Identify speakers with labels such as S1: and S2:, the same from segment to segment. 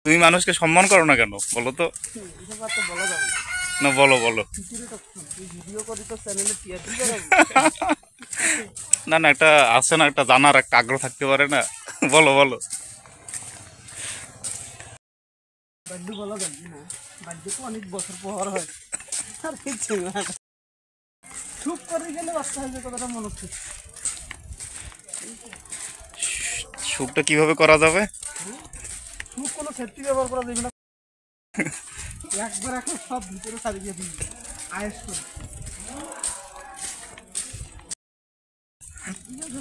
S1: তুমি মানুষকে সম্মান করো না কেন বলো তো? না বলো বলো। না না, একটা আছে না, একটা জানার একটা আগ্রহ থাকতে পারে না? বলো বলো।
S2: অনেক বছর পর হয় চুপ করে গেলে বাচ্চা হয়েছে কথাটা মনে হচ্ছে।
S1: শুটটা কিভাবে করা যাবে?
S2: চুপ কোনো সেফটি ব্যবহার করা যাবে না, একবার এখন সব ভিতরে ছাড়িয়ে দিই আয়েস করে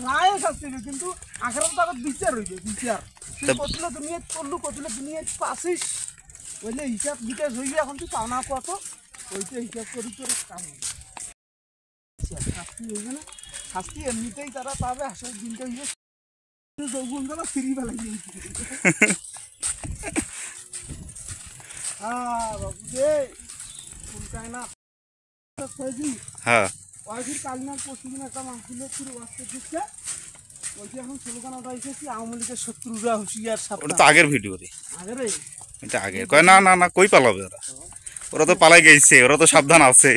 S2: রায় আসছে। কিন্তু আখেরাত তো বিচার হইবে, বিচার কতলে দুনিয়া করলু, কতলে দুনিয়া পাসিস বললে হিসাব বিকাশ হইবে। এখন তুই পাওনা কত ওইটা হিসাব করি করে কাম হবে। শাস্তি হইবে না, শাস্তি এমনিতেই তারা পাবে। আসার দিনটা হইবে যৌবন গেল ফিরি বেলা গিয়ে বাবু রে উল্টায় না।
S1: হ্যাঁ
S2: কয়েকদিন কাল না পরশুদিন একটা মাহফিল পুরো বাচ্চা ঢুকছে, ওইটা এখন স্লোগান ওটা এসেছি আওয়ামী লীগের শত্রুরা হুঁশিয়ার।
S1: ওটা তো আগের ভিডিও রে,
S2: আগে রে
S1: এটা আগের। কয় না না না, কই পালাবে ওরা? ওরা তো পালাই গেছে, ওরা তো সাবধান আছে।